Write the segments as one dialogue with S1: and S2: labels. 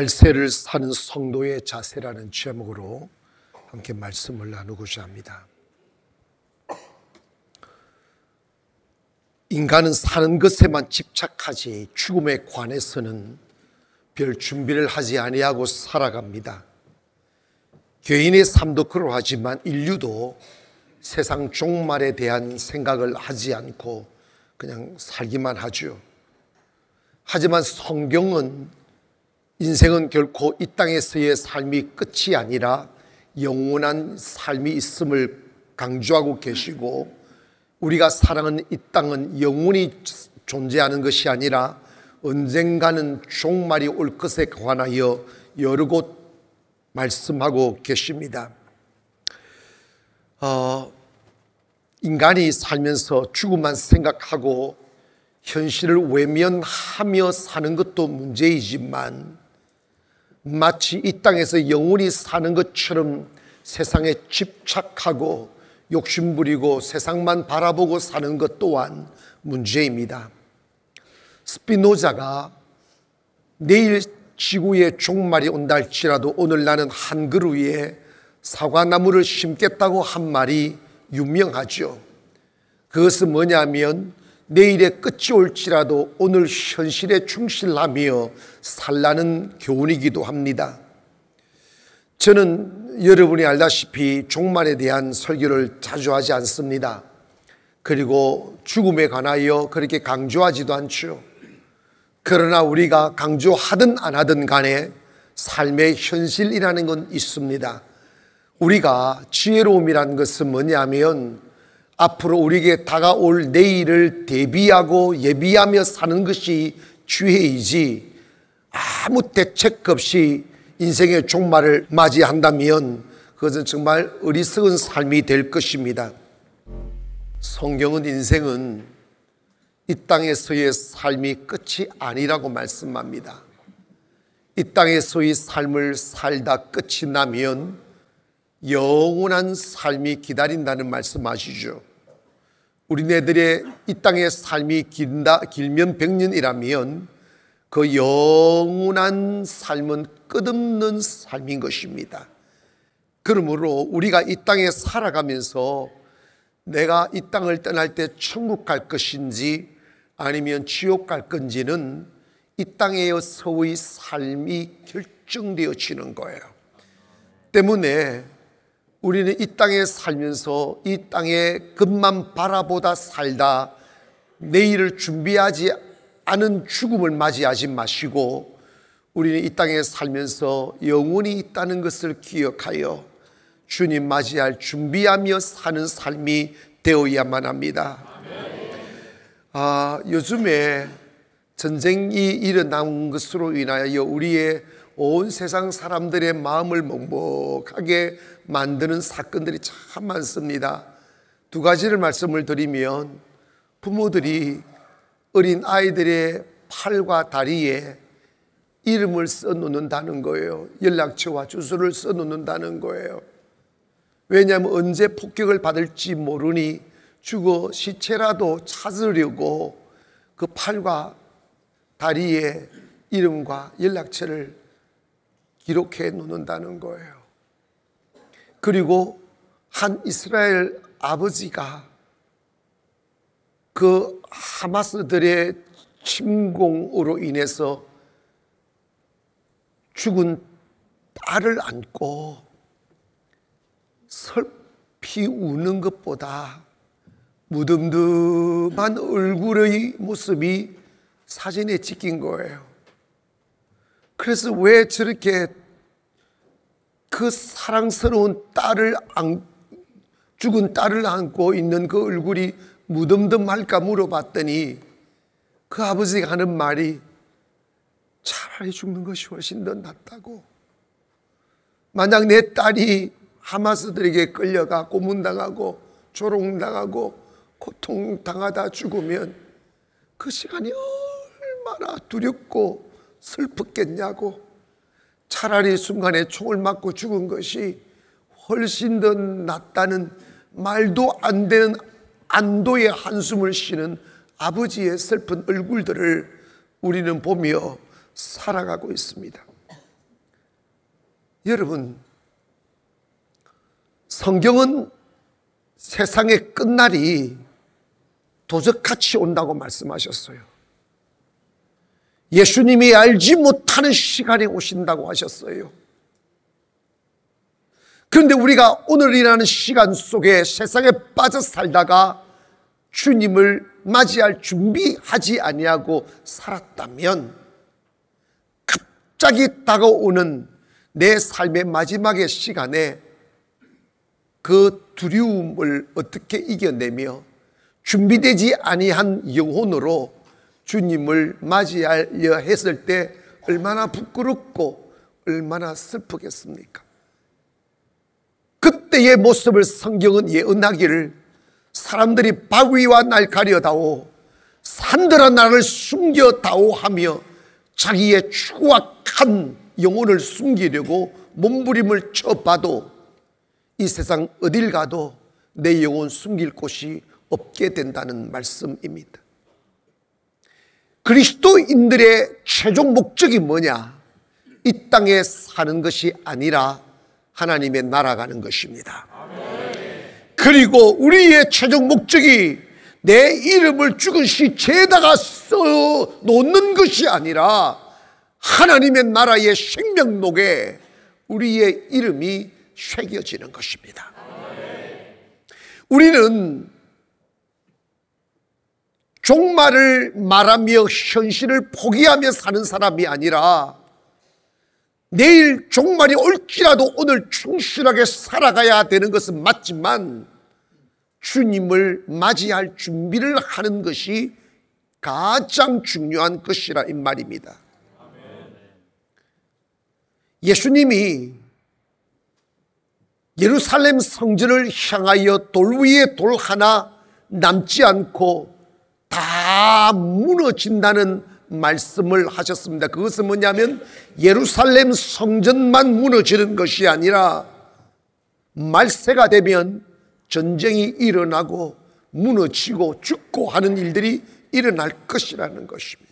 S1: 말세를 사는 성도의 자세라는 제목으로 함께 말씀을 나누고자 합니다. 인간은 사는 것에만 집착하지 죽음에 관해서는 별 준비를 하지 아니하고 살아갑니다. 개인의 삶도 그러하지만 인류도 세상 종말에 대한 생각을 하지 않고 그냥 살기만 하죠. 하지만 성경은 인생은 결코 이 땅에서의 삶이 끝이 아니라 영원한 삶이 있음을 강조하고 계시고, 우리가 살아가는 이 땅은 영원히 존재하는 것이 아니라 언젠가는 종말이 올 것에 관하여 여러 곳 말씀하고 계십니다. 인간이 살면서 죽음만 생각하고 현실을 외면하며 사는 것도 문제이지만, 마치 이 땅에서 영원히 사는 것처럼 세상에 집착하고 욕심부리고 세상만 바라보고 사는 것 또한 문제입니다. 스피노자가 내일 지구의 종말이 온다 할지라도 오늘 나는 한 그루 위에 사과나무를 심겠다고 한 말이 유명하죠. 그것은 뭐냐면 내일의 끝이 올지라도 오늘 현실에 충실하며 살라는 교훈이기도 합니다. 저는 여러분이 알다시피 종말에 대한 설교를 자주 하지 않습니다. 그리고 죽음에 관하여 그렇게 강조하지도 않죠. 그러나 우리가 강조하든 안 하든 간에 삶의 현실이라는 건 있습니다. 우리가 지혜로움이라는 것은 뭐냐면 앞으로 우리에게 다가올 내일을 대비하고 예비하며 사는 것이 지혜이지, 아무 대책 없이 인생의 종말을 맞이한다면 그것은 정말 어리석은 삶이 될 것입니다. 성경은 인생은 이 땅에서의 삶이 끝이 아니라고 말씀합니다. 이 땅에서의 삶을 살다 끝이 나면 영원한 삶이 기다린다는 말씀하시죠. 우리네들의 이 땅의 삶이 길면 100년이라면 그 영원한 삶은 끝없는 삶인 것입니다. 그러므로 우리가 이 땅에 살아가면서 내가 이 땅을 떠날 때 천국 갈 것인지 아니면 지옥 갈 건지는 이 땅에서의 삶이 결정되어지는 거예요. 때문에 우리는 이 땅에 살면서 이 땅의 것만 바라보다 살다 내일을 준비하지 않은 죽음을 맞이하지 마시고, 우리는 이 땅에 살면서 영원히 있다는 것을 기억하여 주님 맞이할 준비하며 사는 삶이 되어야만 합니다. 요즘에 전쟁이 일어난 것으로 인하여 우리의 온 세상 사람들의 마음을 먹먹하게 만드는 사건들이 참 많습니다. 두 가지를 말씀을 드리면, 부모들이 어린 아이들의 팔과 다리에 이름을 써놓는다는 거예요. 연락처와 주소를 써놓는다는 거예요. 왜냐하면 언제 폭격을 받을지 모르니 죽어 시체라도 찾으려고 그 팔과 다리에 이름과 연락처를 기록해 놓는다는 거예요. 그리고 한 이스라엘 아버지가 그 하마스들의 침공으로 인해서 죽은 딸을 안고 슬피 우는 것보다 무덤덤한 얼굴의 모습이 사진에 찍힌 거예요. 그래서 왜 저렇게 그 사랑스러운 죽은 딸을 안고 있는 그 얼굴이 무덤덤할까 물어봤더니 그 아버지가 하는 말이 차라리 죽는 것이 훨씬 더 낫다고. 만약 내 딸이 하마스들에게 끌려가 고문당하고 조롱당하고 고통당하다 죽으면 그 시간이 얼마나 두렵고 슬펐겠냐고. 차라리 순간에 총을 맞고 죽은 것이 훨씬 더 낫다는 말도 안 되는 안도의 한숨을 쉬는 아버지의 슬픈 얼굴들을 우리는 보며 살아가고 있습니다. 여러분, 성경은 세상의 끝날이 도적같이 온다고 말씀하셨어요. 예수님이 알지 못하는 시간에 오신다고 하셨어요. 그런데 우리가 오늘이라는 시간 속에 세상에 빠져 살다가 주님을 맞이할 준비하지 아니하고 살았다면 갑자기 다가오는 내 삶의 마지막의 시간에 그 두려움을 어떻게 이겨내며 준비되지 아니한 영혼으로 주님을 맞이하려 했을 때 얼마나 부끄럽고 얼마나 슬프겠습니까? 그때의 모습을 성경은 예언하기를 사람들이 바위와 날 가려다오 산들아 나를 숨겨다오 하며 자기의 추악한 영혼을 숨기려고 몸부림을 쳐봐도 이 세상 어딜 가도 내 영혼 숨길 곳이 없게 된다는 말씀입니다. 그리스도인들의 최종 목적이 뭐냐? 이 땅에 사는 것이 아니라 하나님의 나라 가는 것입니다. 그리고 우리의 최종 목적이 내 이름을 죽은 시체에다가 써 놓는 것이 아니라 하나님의 나라의 생명록에 우리의 이름이 새겨지는 것입니다. 우리는 종말을 말하며 현실을 포기하며 사는 사람이 아니라 내일 종말이 올지라도 오늘 충실하게 살아가야 되는 것은 맞지만 주님을 맞이할 준비를 하는 것이 가장 중요한 것이라 이 말입니다. 예수님이 예루살렘 성전을 향하여 돌 위에 돌 하나 남지 않고 다 무너진다는 말씀을 하셨습니다. 그것은 뭐냐면 예루살렘 성전만 무너지는 것이 아니라 말세가 되면 전쟁이 일어나고 무너지고 죽고 하는 일들이 일어날 것이라는 것입니다.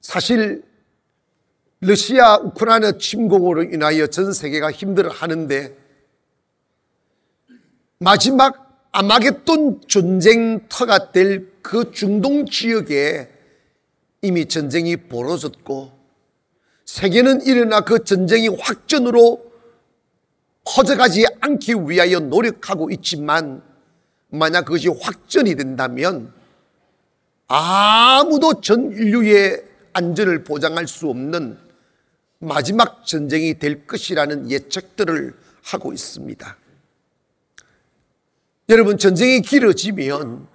S1: 사실 러시아 우크라이나 침공으로 인하여 전 세계가 힘들어하는데 마지막 아마겟돈 전쟁터가 될 그 중동 지역에 이미 전쟁이 벌어졌고 세계는 일어나 그 전쟁이 확전으로 퍼져가지 않기 위하여 노력하고 있지만 만약 그것이 확전이 된다면 아무도 전 인류의 안전을 보장할 수 없는 마지막 전쟁이 될 것이라는 예측들을 하고 있습니다. 여러분, 전쟁이 길어지면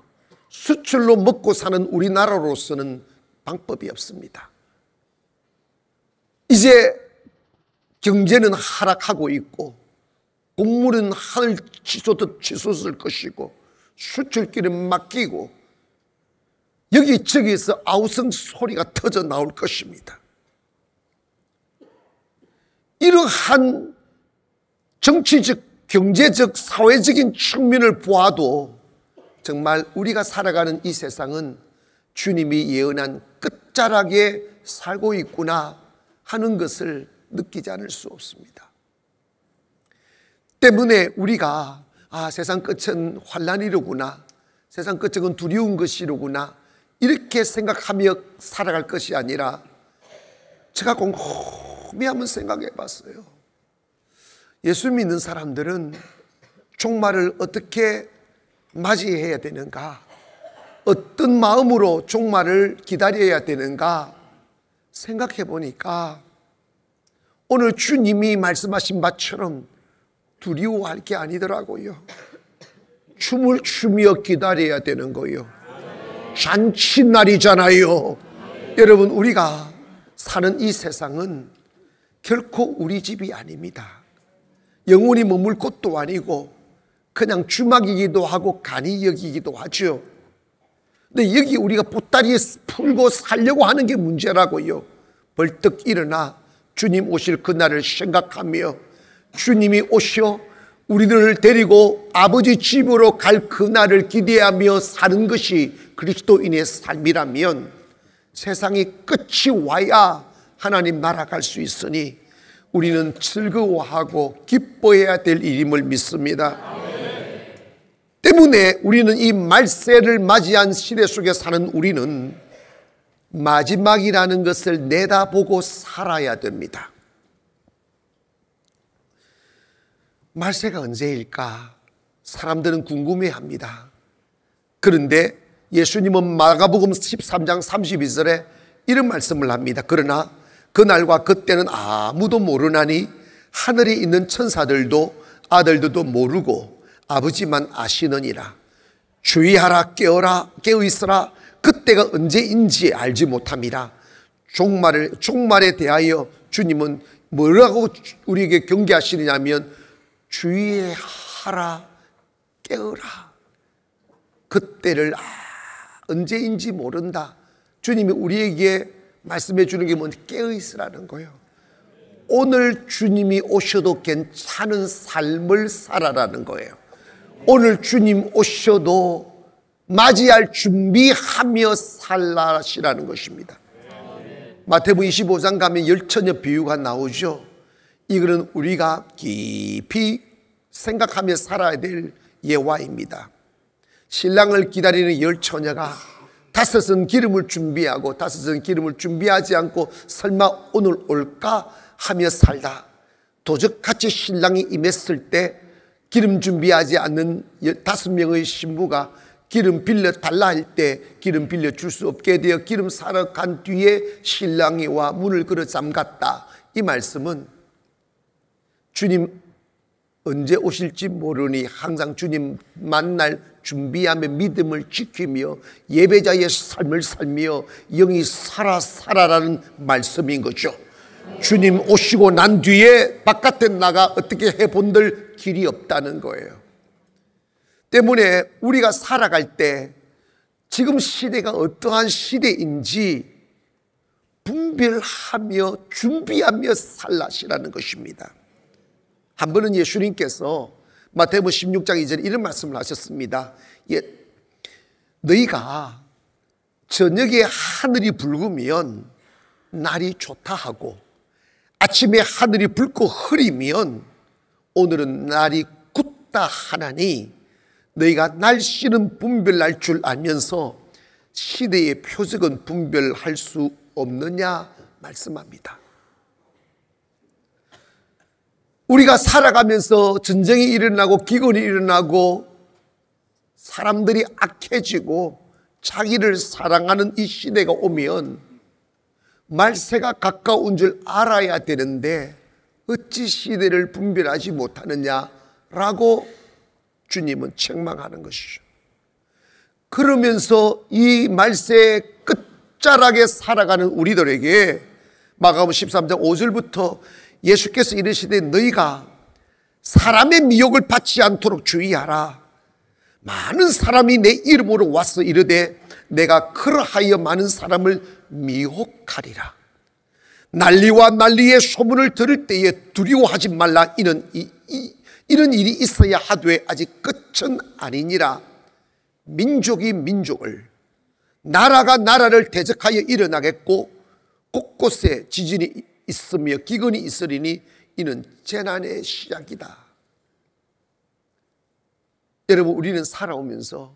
S1: 수출로 먹고 사는 우리나라로서는 방법이 없습니다. 이제 경제는 하락하고 있고 곡물은 하늘 치솟듯 치솟을 것이고 수출길은 막히고 여기저기에서 아우성 소리가 터져 나올 것입니다. 이러한 정치적, 경제적, 사회적인 측면을 보아도 정말 우리가 살아가는 이 세상은 주님이 예언한 끝자락에 살고 있구나 하는 것을 느끼지 않을 수 없습니다. 때문에 우리가 세상 끝은 환난이로구나, 세상 끝은 두려운 것이로구나 이렇게 생각하며 살아갈 것이 아니라 제가 곰곰이 한번 생각해 봤어요. 예수 믿는 사람들은 종말을 어떻게 맞이해야 되는가, 어떤 마음으로 종말을 기다려야 되는가 생각해 보니까 오늘 주님이 말씀하신 바처럼 두려워할 게 아니더라고요. 춤을 추며 기다려야 되는 거예요. 잔치날이잖아요. 여러분, 우리가 사는 이 세상은 결코 우리 집이 아닙니다. 영원히 머물 곳도 아니고 그냥 주막이기도 하고 간이 여기기도 하죠. 근데 여기 우리가 보따리에 풀고 살려고 하는 게 문제라고요. 벌떡 일어나 주님 오실 그날을 생각하며 주님이 오셔 우리들을 데리고 아버지 집으로 갈 그날을 기대하며 사는 것이 그리스도인의 삶이라면 세상이 끝이 와야 하나님 나라 갈 수 있으니 우리는 즐거워하고 기뻐해야 될 일임을 믿습니다. 때문에 우리는 이 말세를 맞이한 시대 속에 사는 우리는 마지막이라는 것을 내다보고 살아야 됩니다. 말세가 언제일까? 사람들은 궁금해합니다. 그런데 예수님은 마가복음 13장 32절에 이런 말씀을 합니다. 그러나 그날과 그때는 아무도 모르나니 하늘에 있는 천사들도 아들들도 모르고 아버지만 아시느니라. 주의하라, 깨어라, 깨어있으라. 그때가 언제인지 알지 못함이라. 종말에 대하여 주님은 뭐라고 우리에게 경계하시느냐면 주의하라, 깨어라. 그때를 언제인지 모른다. 주님이 우리에게 말씀해 주는 게 뭔지 깨어있으라는 거예요. 오늘 주님이 오셔도 괜찮은 삶을 살아라는 거예요. 오늘 주님 오셔도 맞이할 준비하며 살라시라는 것입니다. 마태복음 25장 가면 열처녀 비유가 나오죠. 이거는 우리가 깊이 생각하며 살아야 될 예화입니다. 신랑을 기다리는 열처녀가 다섯은 기름을 준비하고 다섯은 기름을 준비하지 않고 설마 오늘 올까 하며 살다 도적같이 신랑이 임했을 때 기름 준비하지 않는 5명의 신부가 기름 빌려 달라 할 때 기름 빌려 줄 수 없게 되어 기름 사러 간 뒤에 신랑이 와 문을 걸어 잠갔다. 이 말씀은 주님 언제 오실지 모르니 항상 주님 만날 준비하며 믿음을 지키며 예배자의 삶을 살며 영이 살아라는 말씀인 거죠. 주님 오시고 난 뒤에 바깥에 나가 어떻게 해본들 길이 없다는 거예요. 때문에 우리가 살아갈 때 지금 시대가 어떠한 시대인지 분별하며 준비하며 살라시라는 것입니다. 한 번은 예수님께서 마태복음 16장 2절에 이런 말씀을 하셨습니다. 너희가 저녁에 하늘이 붉으면 날이 좋다 하고 아침에 하늘이 붉고 흐리면 오늘은 날이 굳다 하나니 너희가 날씨는 분별할 줄 알면서 시대의 표적은 분별할 수 없느냐 말씀합니다. 우리가 살아가면서 전쟁이 일어나고 기근이 일어나고 사람들이 악해지고 자기를 사랑하는 이 시대가 오면 말세가 가까운 줄 알아야 되는데 어찌 시대를 분별하지 못하느냐라고 주님은 책망하는 것이죠. 그러면서 이 말세의 끝자락에 살아가는 우리들에게 마가복음 13장 5절부터 예수께서 이르시되 너희가 사람의 미혹을 받지 않도록 주의하라. 많은 사람이 내 이름으로 와서 이르되 내가 그러하여 많은 사람을 미혹하리라. 난리와 난리의 소문을 들을 때에 두려워하지 말라. 이런 일이 있어야 하되 아직 끝은 아니니라. 민족이 민족을 나라가 나라를 대적하여 일어나겠고 곳곳에 지진이 있으며 기근이 있으리니 이는 재난의 시작이다. 여러분 우리는 살아오면서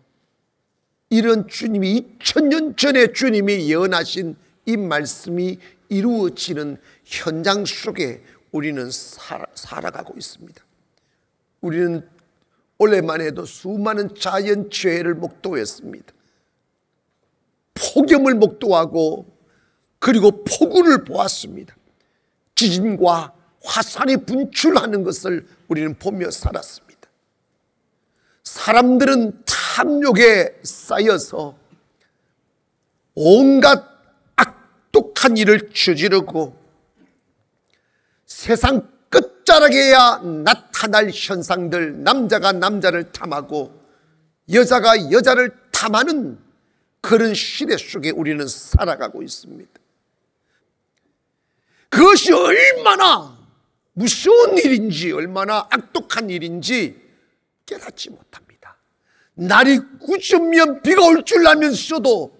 S1: 이런 주님이 2000년 전에 주님이 예언하신 이 말씀이 이루어지는 현장 속에 우리는 살아가고 있습니다. 우리는 올해만 해도 수많은 자연재해를 목도했습니다. 폭염을 목도하고 그리고 폭우를 보았습니다. 지진과 화산이 분출하는 것을 우리는 보며 살았습니다. 사람들은 탐욕에 쌓여서 온갖 악독한 일을 저지르고 세상 끝자락에야 나타날 현상들, 남자가 남자를 탐하고 여자가 여자를 탐하는 그런 시대 속에 우리는 살아가고 있습니다. 그것이 얼마나 무서운 일인지 얼마나 악독한 일인지 깨닫지 못합니다. 날이 굳으면 비가 올 줄 알면서도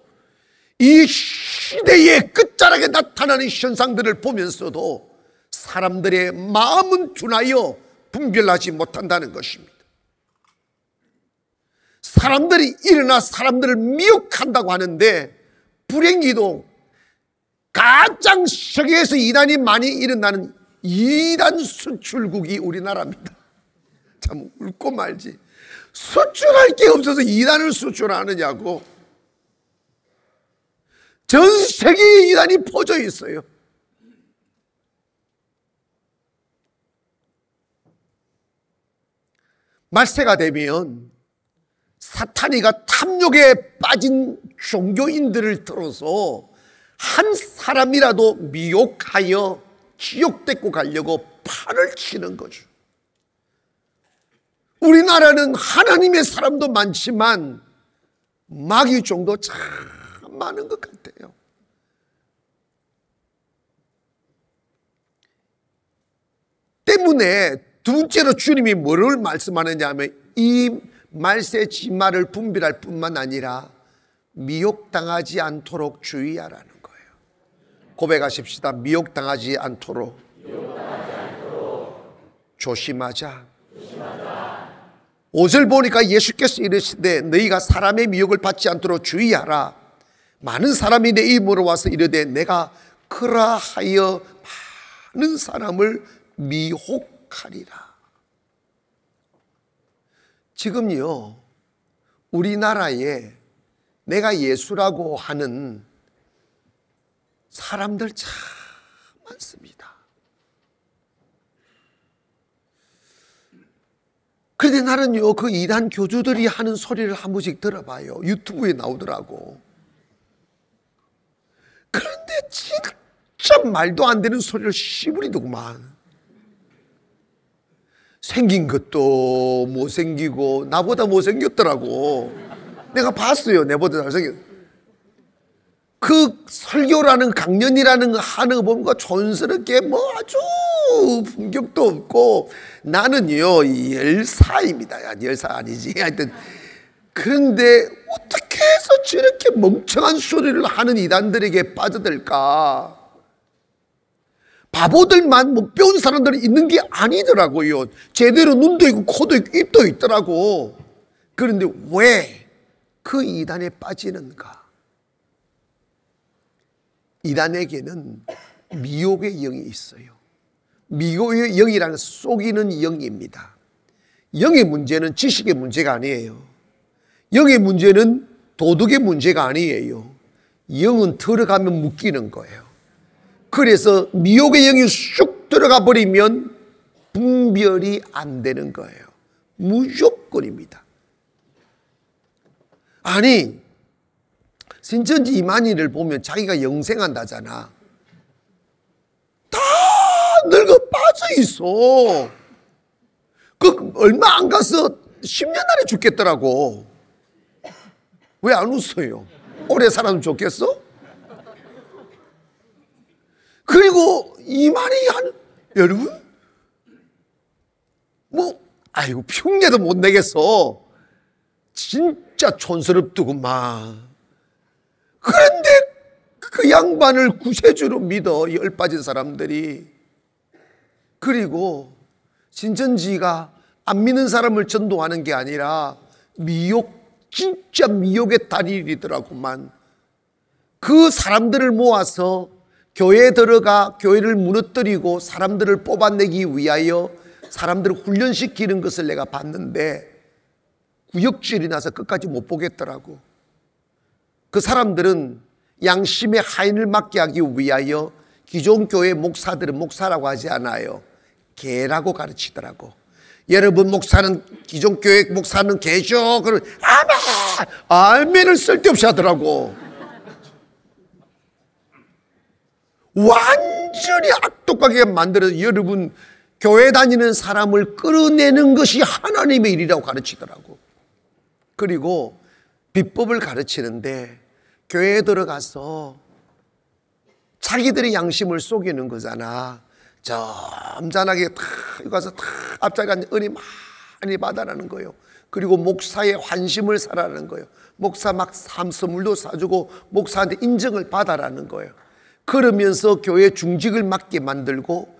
S1: 이 시대의 끝자락에 나타나는 현상들을 보면서도 사람들의 마음은 둔하여 분별하지 못한다는 것입니다. 사람들이 일어나 사람들을 미혹한다고 하는데, 불행히도 가장 세계에서 이단이 많이 일어나는 이단 수출국이 우리나라입니다. 참 웃고 말지. 수출할 게 없어서 이단을 수출하느냐고. 전 세계에 이단이 퍼져 있어요. 말세가 되면 사탄이가 탐욕에 빠진 종교인들을 들어서 한 사람이라도 미혹하여 지옥 데리고 가려고 판을 치는 거죠. 우리나라는 하나님의 사람도 많지만 마귀 종도 참 많은 것 같아요. 때문에 두 번째로 주님이 뭐를 말씀하느냐 하면, 이 말세 진말을 분별할 뿐만 아니라 미혹당하지 않도록 주의하라는 거예요. 고백하십시다. 미혹당하지 않도록 조심하자. 5절 보니까 예수께서 이르시되 너희가 사람의 미혹을 받지 않도록 주의하라. 많은 사람이 내 이름으로 와서 이르되 내가 그라하여 많은 사람을 미혹하리라. 지금요, 우리나라에 내가 예수라고 하는 사람들 참 많습니다. 그런데 나는요, 그 이단 교주들이 하는 소리를 한 번씩 들어봐요. 유튜브에 나오더라고. 그런데 진짜 말도 안 되는 소리를 시부리더구만. 생긴 것도 못생기고 나보다 못생겼더라고. 내가 봤어요. 내보다 잘생겼. 그 설교라는 강연이라는 거 하는 거 보면 촌스럽게 뭐 아주 품격도 없고, 나는요 열사입니다. 열사 아니지 하여튼. 그런데 어떻게 해서 저렇게 멍청한 소리를 하는 이단들에게 빠져들까? 바보들만 뭐 배운 사람들이 있는 게 아니더라고요. 제대로 눈도 있고 코도 있고 입도 있더라고. 그런데 왜 그 이단에 빠지는가? 이단에게는 미혹의 영이 있어요. 미혹의 영이라는 속이는 영입니다. 영의 문제는 지식의 문제가 아니에요. 영의 문제는 도덕의 문제가 아니에요. 영은 들어가면 묶이는 거예요. 그래서 미혹의 영이 쑥 들어가 버리면 분별이 안 되는 거예요. 무조건입니다. 아니, 신천지 이만희를 보면 자기가 영생한다잖아. 다 늙어 빠져 있어. 그 얼마 안 가서 10년 안에 죽겠더라고. 왜 안 웃어요? 오래 살아도 좋겠어? 그리고 이만희 여러분, 아이고, 흉내도 못 내겠어. 진짜 촌스럽더구만. 그런데 그 양반을 구세주로 믿어, 열 빠진 사람들이. 그리고 신천지가 안 믿는 사람을 전도하는 게 아니라 진짜 미혹의 달인이더라고만. 그 사람들을 모아서 교회에 들어가 교회를 무너뜨리고 사람들을 뽑아내기 위하여 사람들을 훈련시키는 것을 내가 봤는데, 구역질이 나서 끝까지 못 보겠더라고. 그 사람들은 양심의 하인을 맡게 하기 위하여 기존 교회 목사들은 목사라고 하지 않아요. 개라고 가르치더라고. 여러분, 목사는, 기존 교회 목사는 개죠. 그러면 아멘을 쓸데없이 하더라고. 완전히 악독하게 만들어서 여러분, 교회 다니는 사람을 끌어내는 것이 하나님의 일이라고 가르치더라고. 그리고 비법을 가르치는데 교회에 들어가서 자기들의 양심을 속이는 거잖아. 점잖하게 탁 가서 탁 앞자리에 앉아 은혜 막 많이 받아라는 거예요. 그리고 목사의 환심을 사라는 거예요. 목사 막 선물도 사주고 목사한테 인정을 받아라는 거예요. 그러면서 교회 중직을 맡게 만들고,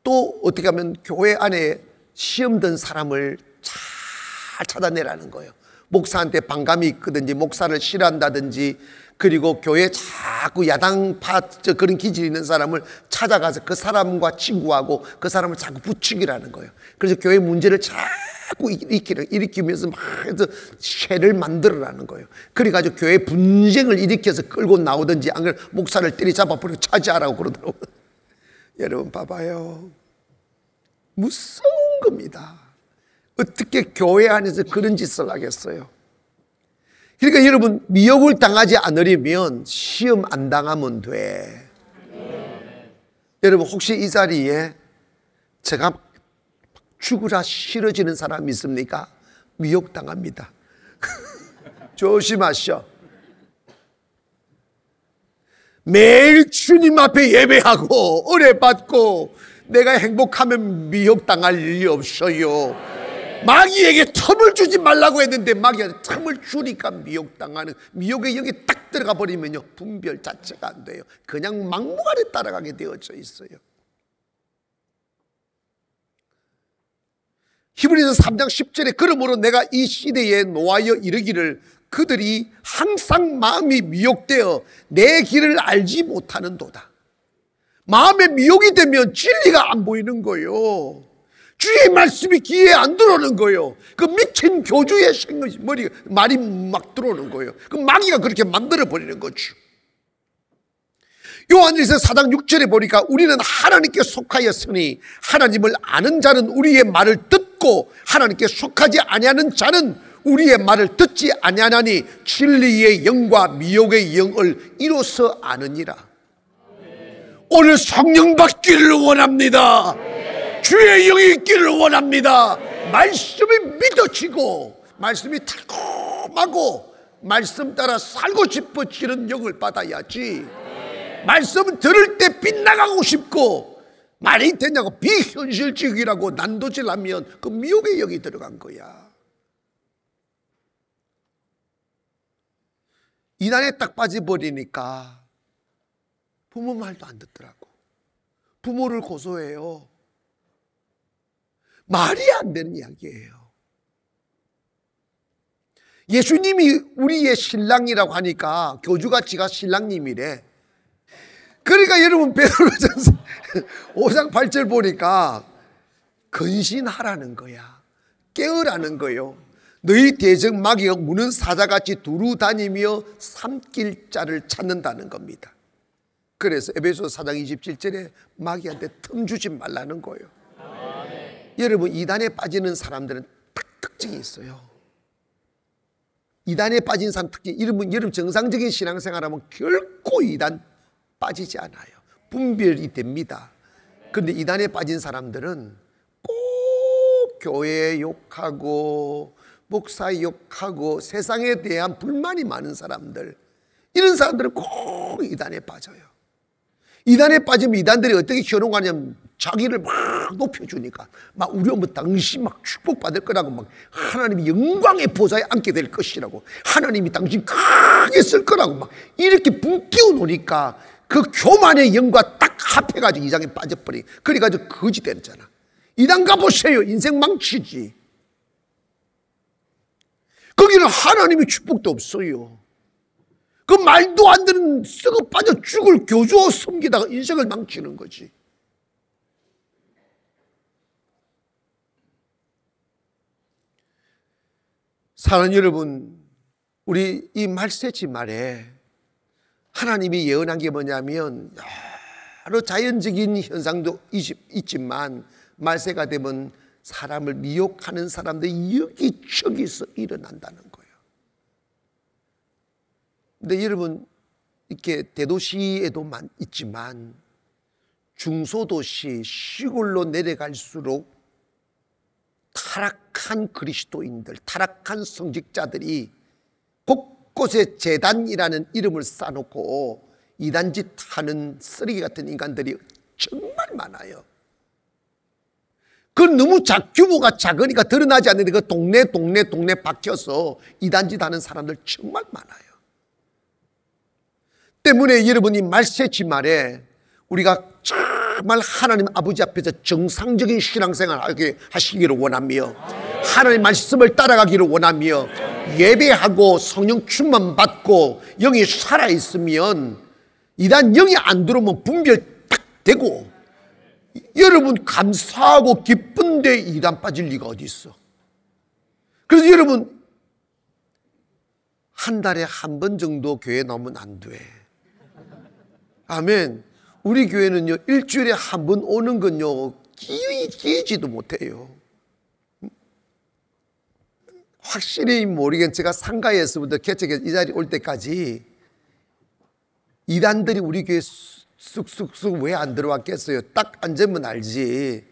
S1: 또 어떻게 하면 교회 안에 시험 든 사람을 잘 찾아내라는 거예요. 목사한테 반감이 있거든지 목사를 싫어한다든지, 그리고 교회에 자꾸 야당파 그런 기질이 있는 사람을 찾아가서 그 사람과 친구하고 그 사람을 자꾸 부추기라는 거예요. 그래서 교회 문제를 자꾸 일으키면서 막 해서 쇠를 만들어라는 거예요. 그래가지고 교회 분쟁을 일으켜서 끌고 나오든지, 안 그러면 목사를 때리잡아버리고 차지하라고 그러더라고요. 여러분 봐봐요, 무서운 겁니다. 어떻게 교회 안에서 그런 짓을 하겠어요? 그러니까 여러분, 미혹을 당하지 않으려면 시험 안 당하면 돼. 여러분, 혹시 이 자리에 제가 죽으라 싫어지는 사람 있습니까? 미혹 당합니다. 조심하셔. 매일 주님 앞에 예배하고 은혜 받고 내가 행복하면 미혹 당할 일이 없어요. 마귀에게 틈을 주지 말라고 했는데 마귀한테 틈을 주니까 미혹당하는, 미혹에 여기 딱 들어가 버리면요, 분별 자체가 안 돼요. 그냥 막무가내 따라가게 되어져 있어요. 히브리서 3장 10절에 그러므로 내가 이 시대에 노하여 이르기를 그들이 항상 마음이 미혹되어 내 길을 알지 못하는도다. 마음에 미혹이 되면 진리가 안 보이는 거예요. 주의 말씀이 귀에 안 들어오는 거예요. 그 미친 교주의 말이 막 들어오는 거예요. 그 마귀가 그렇게 만들어 버리는 거죠. 요한일서 4장 6절에 보니까 우리는 하나님께 속하였으니 하나님을 아는 자는 우리의 말을 듣고 하나님께 속하지 아니하는 자는 우리의 말을 듣지 아니하나니 진리의 영과 미혹의 영을 이로써 아느니라. 오늘 성령 받기를 원합니다. 주의 영이 있기를 원합니다. 말씀이 믿어지고 말씀이 달콤하고 말씀 따라 살고 싶어지는 영을 받아야지. 말씀 들을 때 빗나가고 싶고 말이 되냐고 비현실적이라고 난도질하면 그 미혹의 영이 들어간 거야. 이단에 딱 빠져버리니까 부모 말도 안 듣더라고. 부모를 고소해요. 말이 안 되는 이야기예요. 예수님이 우리의 신랑이라고 하니까 교주가 지가 신랑님이래. 그러니까 여러분 베드로전서 5장 8절 보니까 근신하라는 거야. 깨어라는 거예요. 너희 대적 마귀가 무는 사자같이 두루 다니며 삼킬 자를 찾는다는 겁니다. 그래서 에베소서 4장 27절에 마귀한테 틈 주지 말라는 거예요. 여러분, 이단에 빠지는 사람들은 딱 특징이 있어요. 이단에 빠진 사람 특징, 여러분 정상적인 신앙생활하면 결코 이단 빠지지 않아요. 분별이 됩니다. 그런데 이단에 빠진 사람들은 꼭 교회 욕하고 목사 욕하고 세상에 대한 불만이 많은 사람들, 이런 사람들은 꼭 이단에 빠져요. 이단에 빠지면 이단들이 어떻게 현혹하냐면 자기를 막 높여주니까 막 우리 엄마 당신 막 축복받을 거라고, 막 하나님이 영광의 보좌에 앉게 될 것이라고, 하나님이 당신 크게 쓸 거라고 막 이렇게 붕 띄워 놓으니까 그 교만의 영과 딱 합해가지고 이단에 빠져버리. 그래가지고 거지 되잖아. 이단 가보세요. 인생 망치지. 거기는 하나님의 축복도 없어요. 그 말도 안 되는 썩어 빠져 죽을 교주を섬기다가 인생을 망치는 거지. 사랑하는 여러분, 우리 이 말세지 말에 하나님이 예언한 게 뭐냐면 여러 자연적인 현상도 있지만 말세가 되면 사람을 미혹하는 사람들이 여기저기서 일어난다는 거예요. 근데 여러분, 이렇게 대도시에도 있지만 중소도시, 시골로 내려갈수록 타락한 그리스도인들, 타락한 성직자들이 곳곳에 재단이라는 이름을 쌓아놓고 이단짓 하는 쓰레기 같은 인간들이 정말 많아요. 그 너무 규모가 작으니까 드러나지 않는데 그 동네 박혀서 이단짓 하는 사람들 정말 많아요. 때문에 여러분이 말세지 말에 우리가 정말 하나님 아버지 앞에서 정상적인 신앙생활 하시기를 원하며 하나님 말씀을 따라가기를 원하며 예배하고 성령 충만 받고 영이 살아있으면 이단 영이 안 들어오면 분별 딱 되고 여러분 감사하고 기쁜데 이단 빠질 리가 어디 있어. 그래서 여러분 한 달에 한 번 정도 교회 나오면 안 돼. 아멘. 우리 교회는요 일주일에 한 번 오는 건요 끼지도 못해요. 확실히 모르겠는 제가 상가에서부터 개척해서 이 자리에 올 때까지 이단들이 우리 교회에 쑥쑥쑥 왜 안 들어왔겠어요? 딱 앉으면 알지.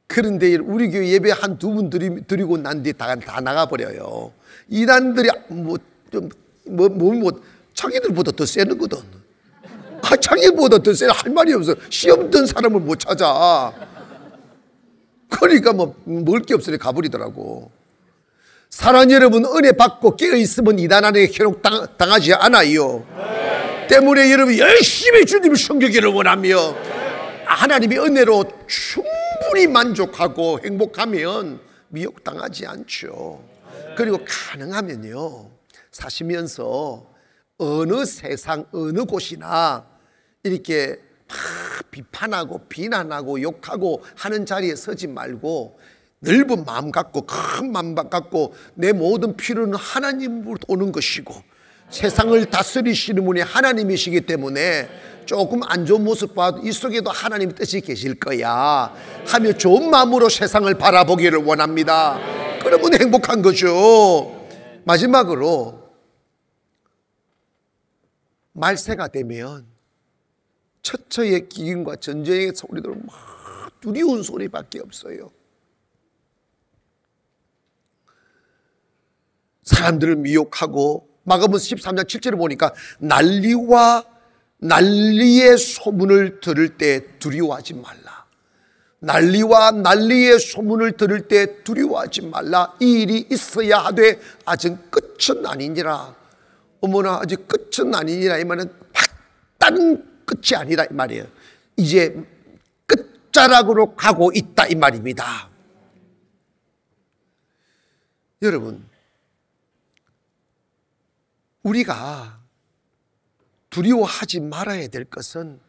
S1: 그런데 우리 교회 예배 한 두 분 드리고 난 뒤에 다 나가버려요. 이단들이 자기들보다 더 세는 거든. 자기보다 더 세는 할 말이 없어. 시험 든 사람을 못 찾아. 그러니까 먹을 게 없으니 가버리더라고. 사랑하는 여러분, 은혜 받고 깨어있으면 이단 안에 현혹 당하지 않아요. 때문에 여러분 열심히 주님을 섬기기를 원하며 하나님의 은혜로 충분히 만족하고 행복하면 미혹당하지 않죠. 그리고 가능하면요 사시면서 어느 세상 어느 곳이나 이렇게 막 비판하고 비난하고 욕하고 하는 자리에 서지 말고 넓은 마음 갖고 큰 마음 갖고 내 모든 필요는 하나님으로부터 오는 것이고 세상을 다스리시는 분이 하나님이시기 때문에 조금 안 좋은 모습 봐도 이 속에도 하나님의 뜻이 계실 거야 하며 좋은 마음으로 세상을 바라보기를 원합니다. 그러면 행복한 거죠. 마지막으로 말세가 되면 처처의 기근과 전쟁의 소리들은 막 두려운 소리밖에 없어요. 사람들을 미혹하고 마가복음 13장 7절을 보니까 난리의 소문을 들을 때 두려워하지 말라. 난리와 난리의 소문을 들을 때 두려워하지 말라. 이 일이 있어야 하되 아직 끝은 아니니라. 어머나 아직 끝은 아니니라. 이 말은 막다른 끝이 아니라 이 말이에요. 이제 끝자락으로 가고 있다 이 말입니다. 여러분 우리가 두려워하지 말아야 될 것은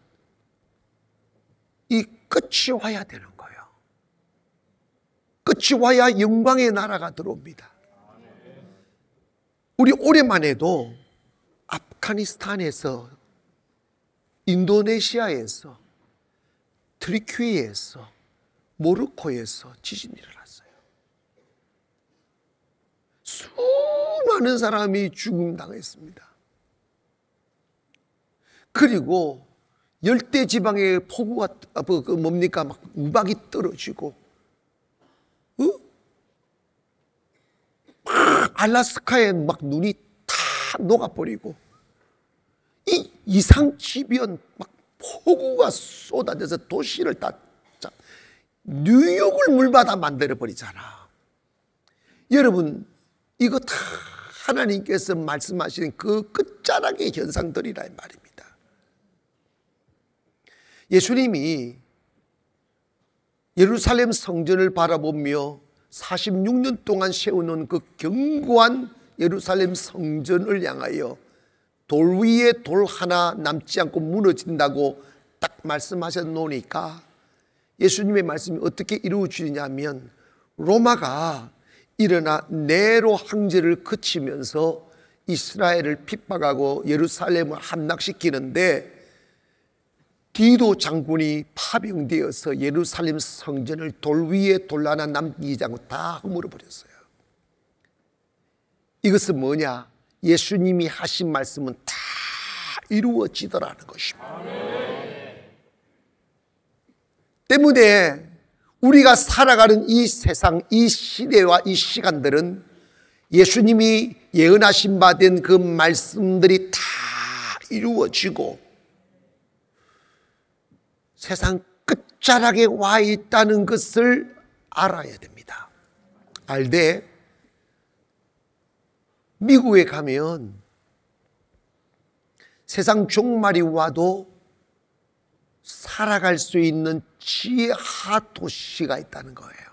S1: 이 끝이 와야 되는 거예요. 끝이 와야 영광의 나라가 들어옵니다. 우리 올해만 해도 아프가니스탄에서 인도네시아에서 트리키에서 모로코에서 지진이 일어났어요. 수많은 사람이 죽음 당했습니다. 그리고 열대 지방의 폭우가 뭡니까? 막 우박이 떨어지고, 알라스카에 막 눈이 다 녹아버리고, 이 이상지변 막 폭우가 쏟아져서 도시를 다 뉴욕을 물바다 만들어 버리잖아. 여러분 이거 다 하나님께서 말씀하시는 그 끝자락의 현상들이라 말입니다. 예수님이 예루살렘 성전을 바라보며 46년 동안 세워놓은 그 견고한 예루살렘 성전을 향하여 돌 위에 돌 하나 남지 않고 무너진다고 딱 말씀하셨노니까 예수님의 말씀이 어떻게 이루어지냐면 로마가 일어나 네로 황제를 그치면서 이스라엘을 핍박하고 예루살렘을 함락시키는데 디도 장군이 파병되어서 예루살렘 성전을 돌 위에 돌 하나 남기지 않고 다 허물어 버렸어요. 이것은 뭐냐? 예수님이 하신 말씀은 다 이루어지더라는 것입니다. 때문에 우리가 살아가는 이 세상, 이 시대와 이 시간들은 예수님이 예언하신 바 된 그 말씀들이 다 이루어지고 세상 끝자락에 와 있다는 것을 알아야 됩니다. 알되 미국에 가면 세상 종말이 와도 살아갈 수 있는 지하 도시가 있다는 거예요.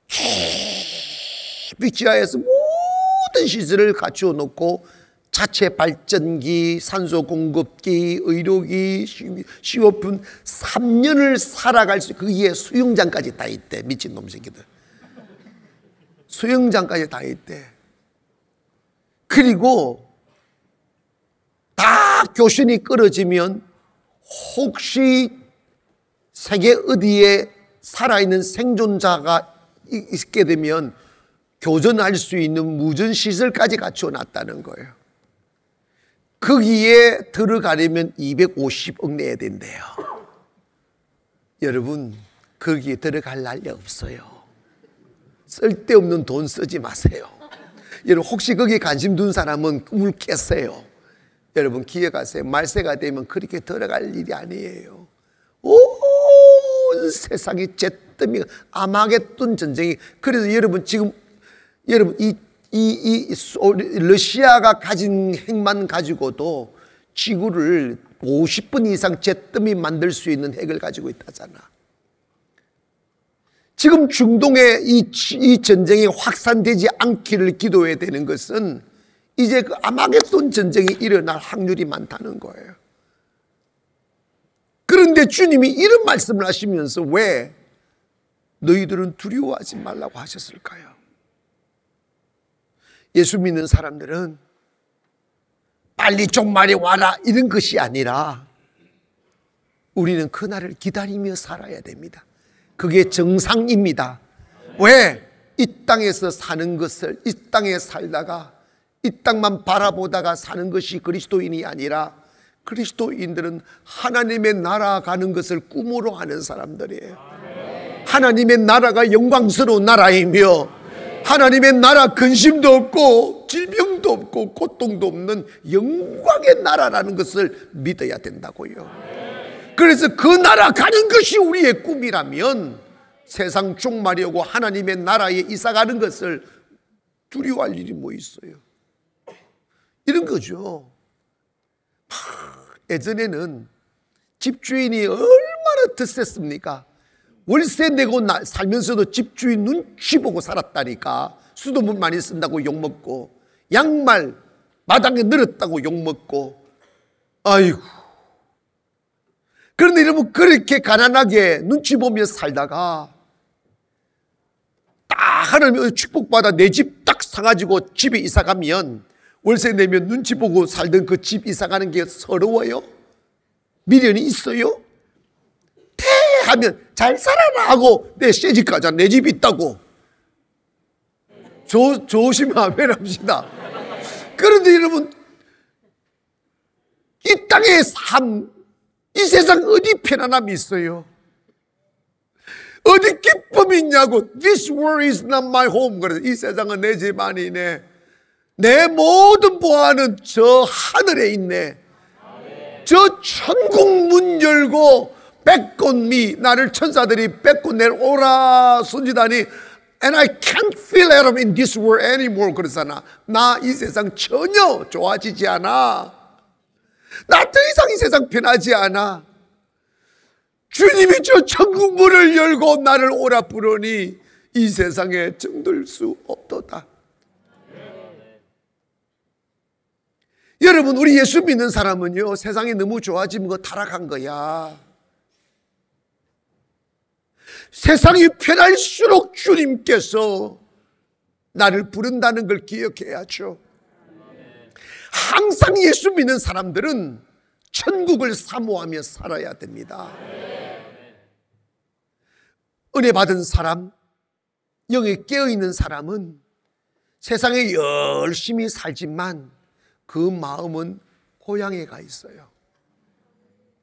S1: 깊이 지하에서 모든 시설을 갖추어 놓고 자체 발전기, 산소 공급기, 의료기, 식료품 3년을 살아갈 수, 거기에 수영장까지 다 있대. 미친놈 새끼들. 수영장까지 다 있대. 그리고 다 교신이 끊어지면 혹시 세계 어디에 살아있는 생존자가 있게 되면 교전할 수 있는 무전시설까지 갖추어 놨다는 거예요. 거기에 들어가려면 250억 내야 된대요. 여러분, 거기에 들어갈 날이 없어요. 쓸데없는 돈 쓰지 마세요. 여러분, 혹시 거기에 관심 둔 사람은 꿈을 깨세요. 여러분, 기억하세요. 말세가 되면 그렇게 들어갈 일이 아니에요. 온 세상이 잿더미, 아마겟돈 전쟁이. 그래서 여러분, 지금 여러분 러시아가 가진 핵만 가지고도 지구를 50분 이상 잿더미 만들 수 있는 핵을 가지고 있다잖아. 지금 중동의 이 전쟁이 확산되지 않기를 기도해야 되는 것은 이제 그 아마겟돈 전쟁이 일어날 확률이 많다는 거예요. 그런데 주님이 이런 말씀을 하시면서 왜 너희들은 두려워하지 말라고 하셨을까요? 예수 믿는 사람들은 빨리 종말이 와라 이런 것이 아니라 우리는 그날을 기다리며 살아야 됩니다. 그게 정상입니다. 왜? 이 땅에서 사는 것을, 이 땅에 살다가 이 땅만 바라보다가 사는 것이 그리스도인이 아니라 그리스도인들은 하나님의 나라 가는 것을 꿈으로 하는 사람들이에요. 하나님의 나라가 영광스러운 나라이며 하나님의 나라 근심도 없고 질병도 없고 고통도 없는 영광의 나라라는 것을 믿어야 된다고요. 그래서 그 나라 가는 것이 우리의 꿈이라면 세상 종말이 오고 하나님의 나라에 이사가는 것을 두려워할 일이 뭐 있어요. 이런 거죠. 예전에는 집주인이 얼마나 드셌습니까? 월세 내고 살면서도 집주인 눈치 보고 살았다니까. 수돗물 많이 쓴다고 욕먹고 양말 마당에 늘었다고 욕먹고. 아이고. 그런데 여러분, 그렇게 가난하게 눈치 보며 살다가 딱 하나님의 축복받아 내 집 딱 사가지고 집에 이사가면 월세 내면 눈치 보고 살던 그 집 이사가는 게 서러워요? 미련이 있어요? 하면 잘 살아라 하고 내 새집 가자, 내 집 있다고 조심하면 합시다. 그런데 여러분, 이 땅의 삶, 이 세상 어디 편안함이 있어요? 어디 기쁨이 있냐고. This world is not my home. 그래서 이 세상은 내 집 아니네. 내 모든 보안은 저 하늘에 있네. 저 천국 문 열고 백꽃미 나를 천사들이 백꽃 내려오라 손지다니 And I can't feel at home in this world anymore. 그러잖아. 나 이 세상 전혀 좋아지지 않아. 나 더 이상 이 세상 편하지 않아. 주님이 저 천국 문을 열고 나를 오라 부르니 이 세상에 정들 수 없도다. 여러분, 우리 예수 믿는 사람은요, 세상이 너무 좋아지면 그거 타락한 거야. 세상이 편할수록 주님께서 나를 부른다는 걸 기억해야죠. 항상 예수 믿는 사람들은 천국을 사모하며 살아야 됩니다. 은혜 받은 사람, 영에 깨어있는 사람은 세상에 열심히 살지만 그 마음은 고향에 가 있어요.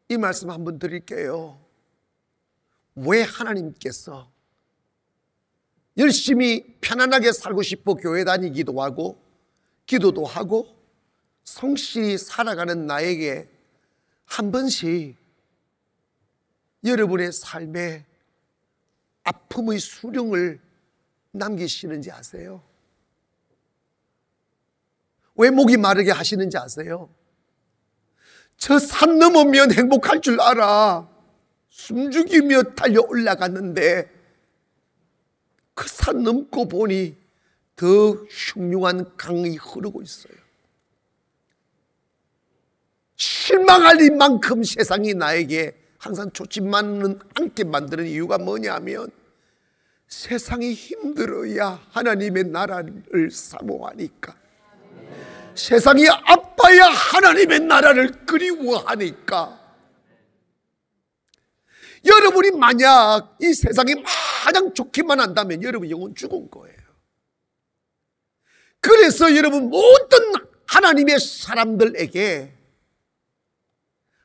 S1: 이 말씀 한번 드릴게요. 왜 하나님께서 열심히 편안하게 살고 싶어 교회 다니기도 하고 기도도 하고 성실히 살아가는 나에게 한 번씩 여러분의 삶에 아픔의 수령을 남기시는지 아세요? 왜 목이 마르게 하시는지 아세요? 저 산 넘으면 행복할 줄 알아. 숨죽이며 달려 올라갔는데 그 산 넘고 보니 더 흉흉한 강이 흐르고 있어요. 실망할 만큼 세상이 나에게 항상 좋지 않게 만드는 이유가 뭐냐면 세상이 힘들어야 하나님의 나라를 사모하니까, 세상이 아파야 하나님의 나라를 그리워하니까. 여러분이 만약 이 세상이 마냥 좋기만 한다면 여러분 영혼 죽은 거예요. 그래서 여러분 모든 하나님의 사람들에게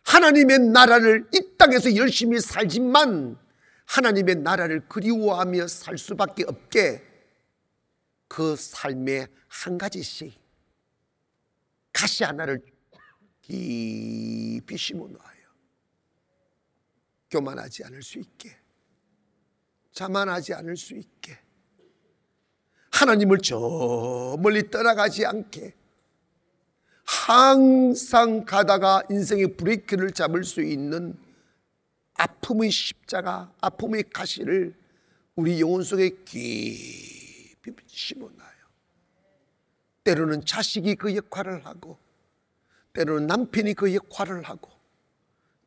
S1: 하나님의 나라를 이 땅에서 열심히 살지만 하나님의 나라를 그리워하며 살 수밖에 없게 그 삶에 한 가지씩 가시 하나를 깊이 심어놔요. 교만하지 않을 수 있게, 자만하지 않을 수 있게, 하나님을 저 멀리 떠나가지 않게, 항상 가다가 인생의 브레이크를 잡을 수 있는 아픔의 십자가, 아픔의 가시를 우리 영혼 속에 깊이 심어놔요. 때로는 자식이 그 역할을 하고, 때로는 남편이 그 역할을 하고,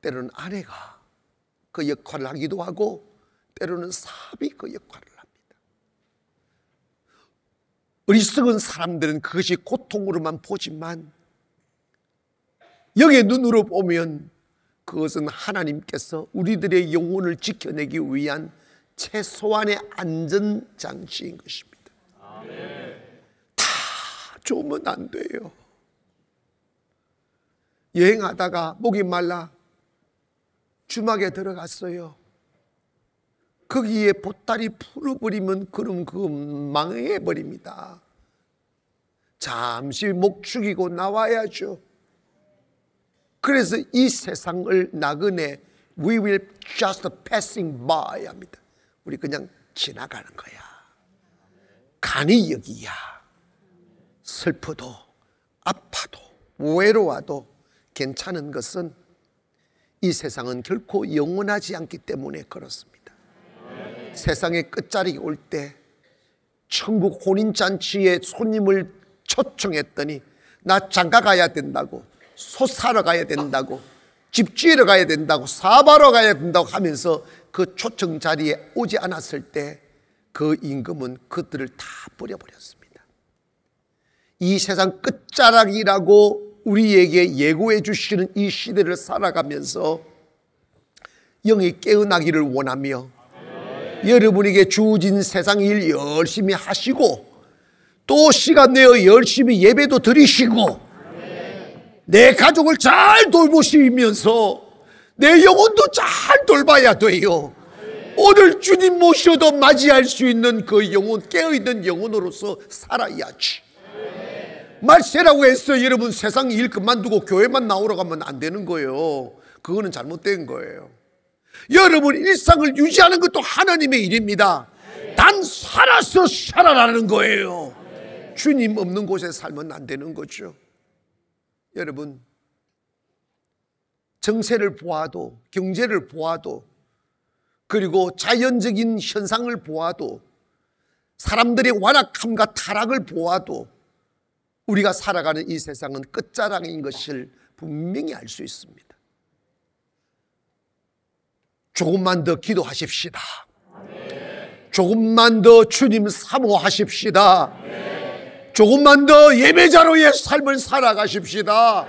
S1: 때로는 아내가 그 역할을 하기도 하고, 때로는 사업이 그 역할을 합니다. 어리석은 사람들은 그것이 고통으로만 보지만 영의 눈으로 보면 그것은 하나님께서 우리들의 영혼을 지켜내기 위한 최소한의 안전장치인 것입니다. 다 좋으면 안 돼요. 여행하다가 목이 말라 주막에 들어갔어요. 거기에 보따리 풀어버리면 그럼 그거 망해버립니다. 잠시 목 축이고 나와야죠. 그래서 이 세상을 나그네 We will just passing by 합니다. 우리 그냥 지나가는 거야. 간이 여기야. 슬퍼도 아파도 외로워도 괜찮은 것은 이 세상은 결코 영원하지 않기 때문에 그렇습니다. 세상의 끝자락이 올 때 천국 혼인잔치에 손님을 초청했더니 나 장가 가야 된다고, 소 사러 가야 된다고, 집 지으러 가야 된다고, 사업하러 가야 된다고 하면서 그 초청 자리에 오지 않았을 때 그 임금은 그들을 다 버려버렸습니다. 이 세상 끝자락이라고 우리에게 예고해 주시는 이 시대를 살아가면서 영이 깨어나기를 원하며 여러분에게 주어진 세상 일 열심히 하시고 또 시간 내어 열심히 예배도 드리시고 내 가족을 잘 돌보시면서 내 영혼도 잘 돌봐야 돼요. 오늘 주님 모셔도 맞이할 수 있는 그 영혼, 깨어있는 영혼으로서 살아야지. 말세라고 해서 여러분 세상 일 그만두고 교회만 나오러 가면 안 되는 거예요. 그거는 잘못된 거예요. 여러분 일상을 유지하는 것도 하나님의 일입니다. 단 살아서 살아라는 거예요. 주님 없는 곳에 살면 안 되는 거죠. 여러분 정세를 보아도, 경제를 보아도, 그리고 자연적인 현상을 보아도, 사람들의 완악함과 타락을 보아도 우리가 살아가는 이 세상은 끝자락인 것을 분명히 알 수 있습니다. 조금만 더 기도하십시다. 조금만 더 주님 사모하십시다. 조금만 더 예배자로의 삶을 살아가십시다.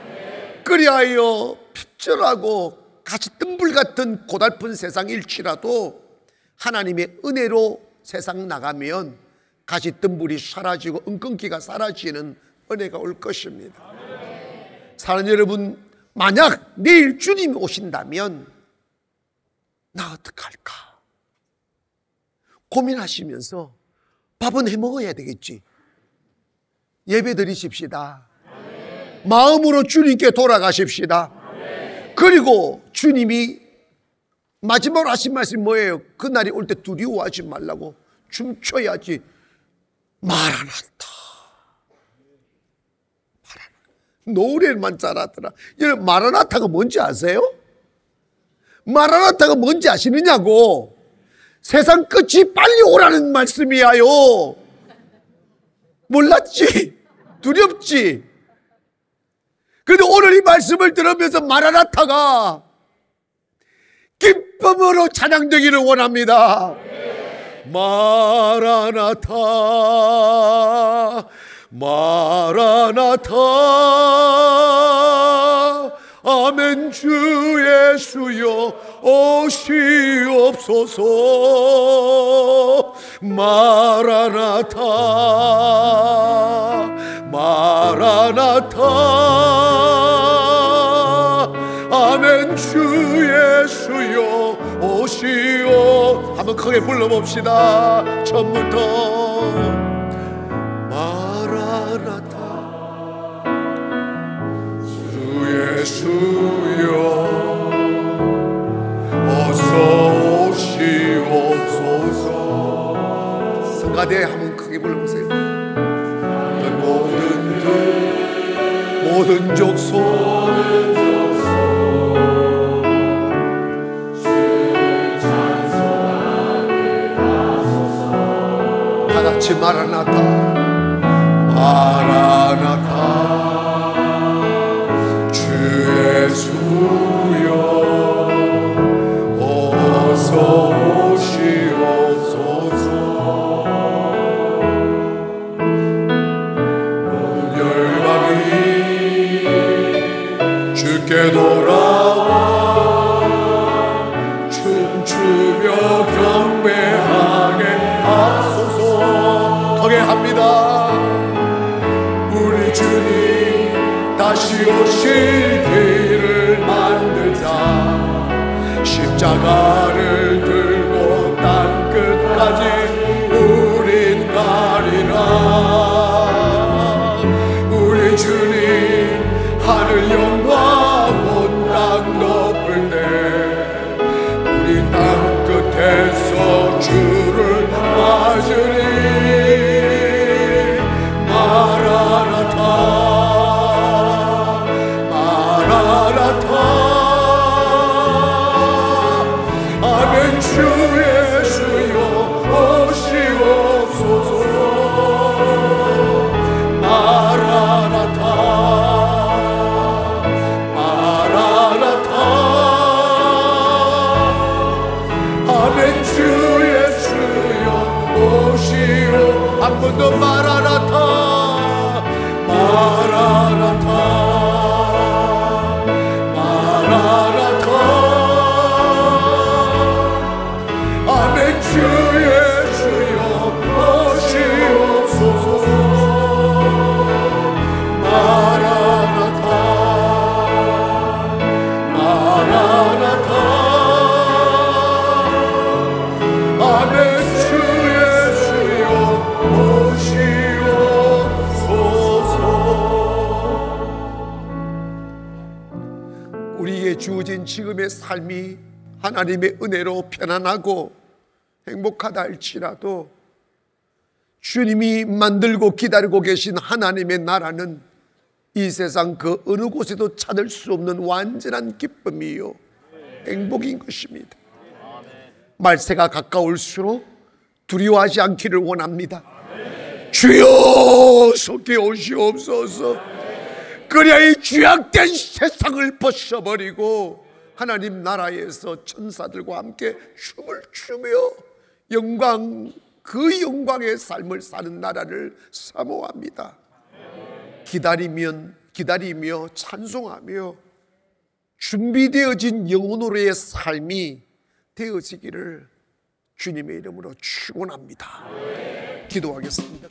S1: 그리하여 핍절하고 가시덤불 같은 고달픈 세상일지라도 하나님의 은혜로 세상 나가면 가시덤불이 사라지고 은끈기가 사라지는 은혜가 올 것입니다. 사랑하는 여러분, 만약 내일 주님이 오신다면 나 어떡할까 고민하시면서 밥은 해 먹어야 되겠지. 예배 드리십시다. 마음으로 주님께 돌아가십시다. 그리고 주님이 마지막으로 하신 말씀이 뭐예요? 그날이 올 때 두려워하지 말라고. 춤춰야지. 마라나타. 노래만 잘하더라. 여러분, 마라나타가 뭔지 아세요? 마라나타가 뭔지 아시느냐고. 세상 끝이 빨리 오라는 말씀이야요. 몰랐지? 두렵지? 그런데 오늘 이 말씀을 들으면서 마라나타가 기쁨으로 찬양되기를 원합니다. 마라나타 마라나타 아멘. 주 예수여 오시옵소서. 마라나타 마라나타 아멘. 주 예수여 오시오. 한번 크게 불러봅시다. 처음부터 마라나타 주 예수여 어서 오시옵소서. 성가대 한번 크게 불러보세요. 모든 족속 다 같이 마라나타 마라나타 주 예수여 어서 오시옵소서. 열방이 주께 돌아와 춤추며 경배하게 하소서. 하게 합니다. 우리 주님 다시 오실 길을 만들자. 십자가를 들고 땅 끝까지 우린 가리라. 우리 주님 하늘 영광 온 땅 덮을 때 우리 땅 끝에서 주를 맞으리. 마라나타 마라나타 아멘. 주 예수여 오시옵소서. 마라나타 마라나타 아멘. 주 예수여 오시오. 한 번 더 마라나타 마라나타 마라나타 아멘. 주 예수여 오시옵소서. 마라나타 마라나타 아멘. 주 예수여 오시옵소서. 우리에게 주어진 지금의 삶이 하나님의 은혜로 편안하고 행복하다 할지라도 주님이 만들고 기다리고 계신 하나님의 나라는 이 세상 그 어느 곳에도 찾을 수 없는 완전한 기쁨이요 행복인 것입니다. 말세가 가까울수록 두려워하지 않기를 원합니다. 주여 속히 오시옵소서. 그래야 이 죄악된 세상을 벗어버리고 하나님 나라에서 천사들과 함께 춤을 추며 영광, 그 영광의 삶을 사는 나라를 사모합니다. 기다리며 찬송하며 준비되어진 영혼으로의 삶이 되어지기를 주님의 이름으로 축원합니다. 기도하겠습니다.